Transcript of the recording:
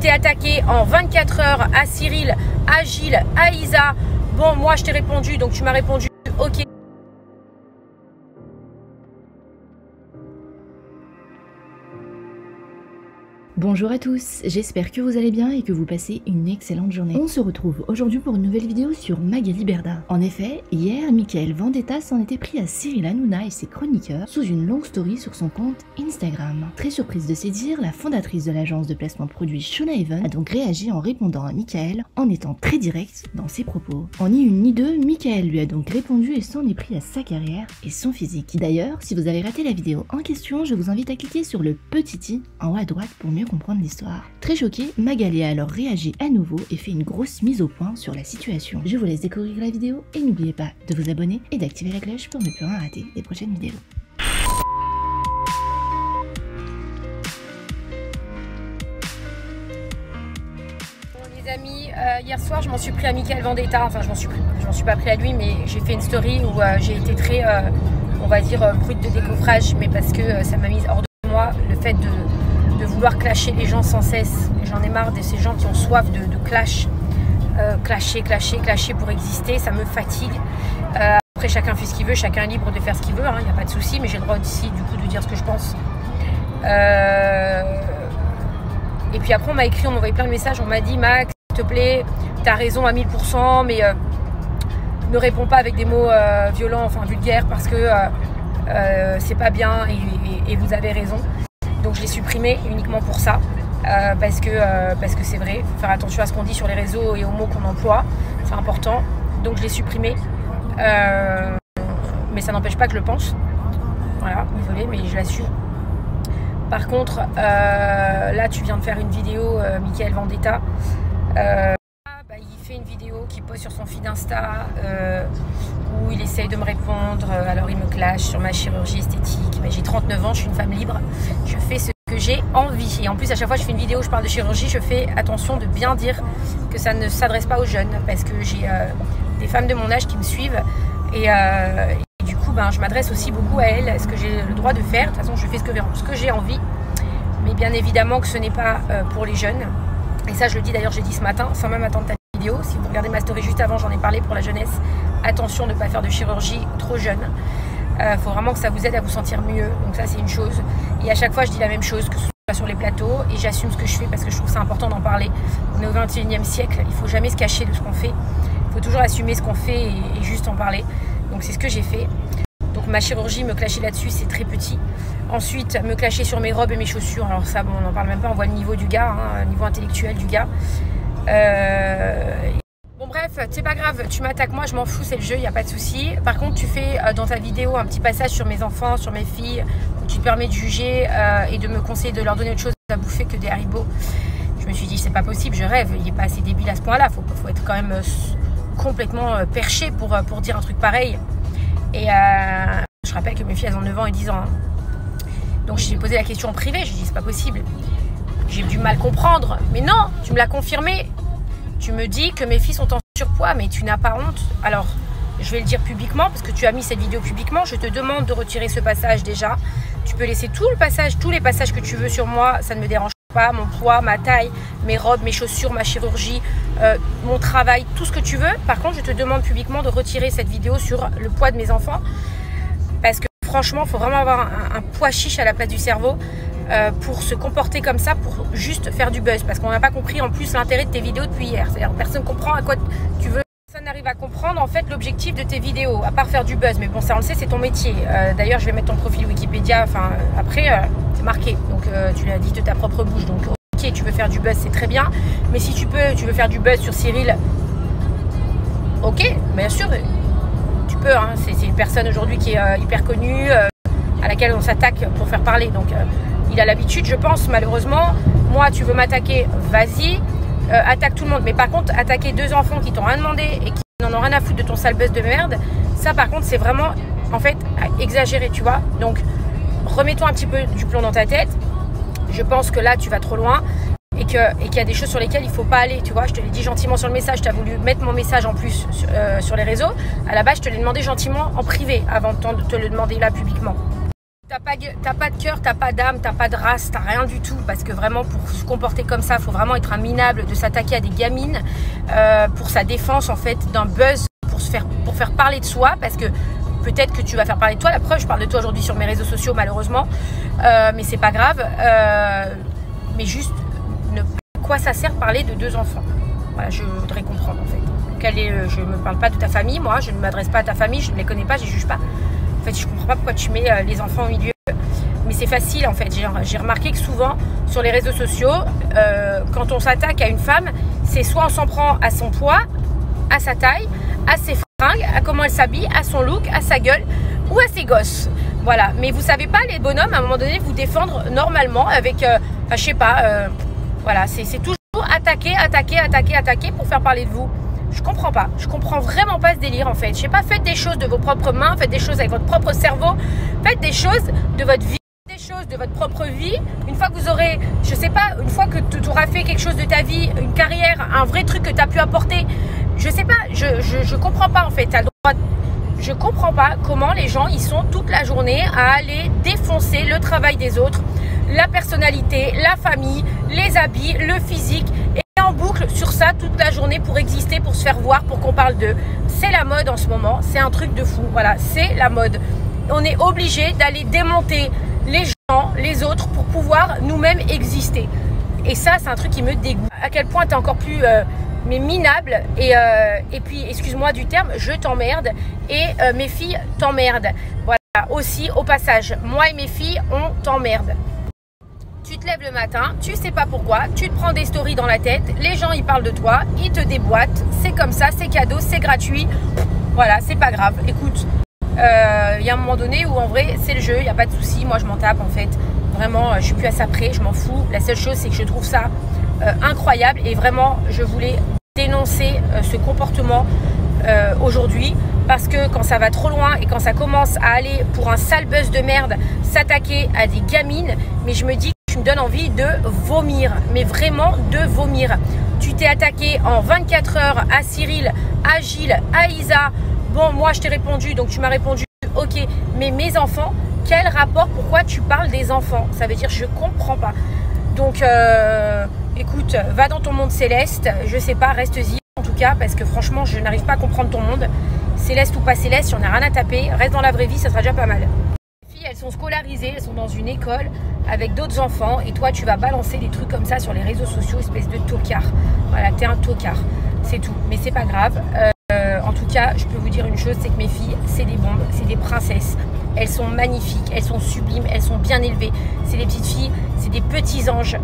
été attaqué en 24 heures à Cyril, à Gilles, à Isa. Bon, moi je t'ai répondu, donc tu m'as répondu, ok. Bonjour à tous, j'espère que vous allez bien et que vous passez une excellente journée. On se retrouve aujourd'hui pour une nouvelle vidéo sur Magali Berda. En effet, hier, Mickaël Vendetta s'en était pris à Cyril Hanouna et ses chroniqueurs sous une longue story sur son compte Instagram. Très surprise de ses dires, la fondatrice de l'agence de placement de produits Shona Even a donc réagi en répondant à Mickaël en étant très directe dans ses propos. En ni une ni deux, Mickaël lui a donc répondu et s'en est pris à sa carrière et son physique. D'ailleurs, si vous avez raté la vidéo en question, je vous invite à cliquer sur le petit i en haut à droite pour mieux comprendre l'histoire. Très choquée, Magali a alors réagi à nouveau et fait une grosse mise au point sur la situation. Je vous laisse découvrir la vidéo et n'oubliez pas de vous abonner et d'activer la cloche pour ne plus rien rater des prochaines vidéos. Les amis, hier soir je m'en suis pris à Mickaël Vendetta, enfin je m'en suis pas pris à lui, mais j'ai fait une story où j'ai été très, on va dire, brute de décoffrage, mais parce que ça m'a mise hors de moi le fait de vouloir clasher les gens sans cesse. J'en ai marre de ces gens qui ont soif de clash, clasher pour exister, ça me fatigue. Après chacun fait ce qu'il veut, chacun est libre de faire ce qu'il veut, il n'y a pas de souci, mais j'ai le droit aussi du coup de dire ce que je pense. Et puis après on m'a écrit, on m'a envoyé plein de messages, on m'a dit Max, s'il te plaît, t'as raison à 1000%, mais ne réponds pas avec des mots violents, enfin vulgaires, parce que c'est pas bien et vous avez raison. Donc je l'ai supprimé uniquement pour ça, parce que c'est vrai, il faut faire attention à ce qu'on dit sur les réseaux et aux mots qu'on emploie, c'est important. Donc je l'ai supprimé, mais ça n'empêche pas que je le pense. Voilà, désolé, mais je l'assume. Par contre, là tu viens de faire une vidéo, Mickaël Vendetta. Il fait une vidéo qu'il pose sur son feed Insta où il essaye de me répondre. Alors il me clash sur ma chirurgie esthétique. Mais j'ai 39 ans, je suis une femme libre. Je fais ce que j'ai envie. Et en plus, à chaque fois que je fais une vidéo où je parle de chirurgie, je fais attention de bien dire que ça ne s'adresse pas aux jeunes. Parce que j'ai des femmes de mon âge qui me suivent. Et du coup, je m'adresse aussi beaucoup à elles. Ce que j'ai le droit de faire. De toute façon, je fais ce que j'ai envie. Mais bien évidemment que ce n'est pas pour les jeunes. Et ça, je le dis d'ailleurs, j'ai dit ce matin, sans même attendre ta vidéo. Si vous regardez ma story juste avant, j'en ai parlé pour la jeunesse. Attention de ne pas faire de chirurgie trop jeune. Faut vraiment que ça vous aide à vous sentir mieux. Donc ça, c'est une chose. Et à chaque fois, je dis la même chose, que ce soit sur les plateaux. Et j'assume ce que je fais parce que je trouve ça important d'en parler. On est au 21e siècle. Il ne faut jamais se cacher de ce qu'on fait. Il faut toujours assumer ce qu'on fait et juste en parler. Donc c'est ce que j'ai fait. Donc ma chirurgie, me clasher là-dessus, c'est très petit. Ensuite, me clasher sur mes robes et mes chaussures. Alors ça, bon, on n'en parle même pas. On voit le niveau du gars, le niveau intellectuel du gars. Bon bref, c'est pas grave, tu m'attaques moi, je m'en fous, c'est le jeu, il n'y a pas de souci. Par contre, tu fais dans ta vidéo un petit passage sur mes enfants, sur mes filles, où tu te permets de juger et de me conseiller de leur donner autre chose à bouffer que des haribots. Je me suis dit, c'est pas possible, je rêve, il n'est pas assez débile à ce point-là, faut être quand même complètement perché pour dire un truc pareil. Et je rappelle que mes filles, elles ont 9 ans et 10 ans. Donc je lui ai posé la question en privé, je lui ai dit, c'est pas possible. J'ai du mal comprendre, mais non, tu me l'as confirmé. Tu me dis que mes filles sont en surpoids, mais tu n'as pas honte. Alors, je vais le dire publiquement, parce que tu as mis cette vidéo publiquement. Je te demande de retirer ce passage déjà. Tu peux laisser tout le passage, tous les passages que tu veux sur moi. Ça ne me dérange pas. Mon poids, ma taille, mes robes, mes chaussures, ma chirurgie, mon travail, tout ce que tu veux. Par contre, je te demande publiquement de retirer cette vidéo sur le poids de mes enfants. Parce que franchement, il faut vraiment avoir un poids chiche à la place du cerveau. Pour se comporter comme ça, pour juste faire du buzz, parce qu'on n'a pas compris en plus l'intérêt de tes vidéos depuis hier. C'est-à-dire personne ne comprend à quoi tu veux. Personne n'arrive à comprendre en fait l'objectif de tes vidéos, à part faire du buzz. Mais bon, ça on le sait, c'est ton métier. D'ailleurs, je vais mettre ton profil Wikipédia. Enfin, après, c'est marqué. Donc, tu l'as dit de ta propre bouche. Donc, ok, tu veux faire du buzz, c'est très bien. Mais si tu veux faire du buzz sur Cyril, ok, bien sûr, tu peux. C'est une personne aujourd'hui qui est hyper connue, à laquelle on s'attaque pour faire parler. Donc il a l'habitude, je pense, malheureusement. Moi, tu veux m'attaquer, vas-y, attaque tout le monde. Mais par contre, attaquer deux enfants qui t'ont rien demandé et qui n'en ont rien à foutre de ton sale buzz de merde, ça par contre, c'est vraiment, en fait, exagéré, tu vois. Donc, remets-toi un petit peu du plomb dans ta tête. Je pense que là, tu vas trop loin et qu'il y a des choses sur lesquelles il ne faut pas aller, tu vois. Je te l'ai dit gentiment sur le message, tu as voulu mettre mon message en plus sur les réseaux. À la base, je te l'ai demandé gentiment en privé avant de te le demander là publiquement. T'as pas de cœur, t'as pas d'âme, t'as pas de race, t'as rien du tout. Parce que vraiment, pour se comporter comme ça, il faut vraiment être un minable de s'attaquer à des gamines pour sa défense en fait d'un buzz, pour faire parler de soi. Parce que peut-être que tu vas faire parler de toi. La preuve, je parle de toi aujourd'hui sur mes réseaux sociaux malheureusement. Mais c'est pas grave. Mais juste, à quoi ça sert de parler de 2 enfants? Voilà, je voudrais comprendre en fait. Je ne me parle pas de ta famille, moi, je ne m'adresse pas à ta famille, je ne les connais pas, je ne juge pas. En fait, je ne comprends pas pourquoi tu mets les enfants au milieu. Mais c'est facile en fait. J'ai remarqué que souvent, sur les réseaux sociaux, quand on s'attaque à une femme, c'est soit on s'en prend à son poids, à sa taille, à ses fringues, à comment elle s'habille, à son look, à sa gueule ou à ses gosses. Voilà. Mais vous savez pas, les bonhommes, à un moment donné, vous défendre normalement avec, je sais pas, voilà, c'est toujours attaquer pour faire parler de vous. Je comprends pas, je comprends vraiment pas ce délire en fait. Je sais pas, faites des choses de vos propres mains, faites des choses avec votre propre cerveau, faites des choses de votre vie, des choses de votre propre vie. Une fois que vous aurez, je sais pas, une fois que tu auras fait quelque chose de ta vie, une carrière, un vrai truc que tu as pu apporter, je sais pas, je comprends pas en fait. T'as le droit. Je comprends pas comment les gens ils sont toute la journée à aller défoncer le travail des autres, la personnalité, la famille, les habits, le physique. En boucle sur ça toute la journée pour exister, pour se faire voir, pour qu'on parle d'eux. C'est la mode en ce moment, c'est un truc de fou. Voilà, c'est la mode. On est obligé d'aller démonter les gens, les autres pour pouvoir nous-mêmes exister. Et ça, c'est un truc qui me dégoûte. À quel point tu es encore plus mais minable et puis, excuse-moi du terme, je t'emmerde et mes filles t'emmerdent. Voilà, aussi au passage, moi et mes filles, on t'emmerde. Tu te lèves le matin, tu sais pas pourquoi, tu te prends des stories dans la tête, les gens ils parlent de toi, ils te déboîtent, c'est comme ça, c'est cadeau, c'est gratuit, voilà, c'est pas grave. Écoute, y a un moment donné où en vrai c'est le jeu, il n'y a pas de souci, moi je m'en tape en fait, vraiment je suis plus à ça près, je m'en fous. La seule chose c'est que je trouve ça incroyable et vraiment je voulais dénoncer ce comportement aujourd'hui. Parce que quand ça va trop loin et quand ça commence à aller pour un sale buzz de merde, s'attaquer à des gamines, mais je me dis que tu me donnes envie de vomir, mais vraiment de vomir. Tu t'es attaqué en 24 heures à Cyril, à Gilles, à Isa. Bon, moi je t'ai répondu, donc tu m'as répondu, ok, mais mes enfants, quel rapport? Pourquoi tu parles des enfants? Ça veut dire je comprends pas. Donc écoute, va dans ton monde céleste, je sais pas, reste-y en tout cas, parce que franchement je n'arrive pas à comprendre ton monde. Céleste ou pas céleste, si on n'a rien à taper, reste dans la vraie vie, ça sera déjà pas mal. Les filles, elles sont scolarisées, elles sont dans une école avec d'autres enfants et toi, tu vas balancer des trucs comme ça sur les réseaux sociaux, espèce de tocard. Voilà, t'es un tocard, c'est tout. Mais c'est pas grave. En tout cas, je peux vous dire une chose, c'est que mes filles, c'est des bombes, c'est des princesses. Elles sont magnifiques, elles sont sublimes, elles sont bien élevées. C'est des petites filles, c'est des petits anges.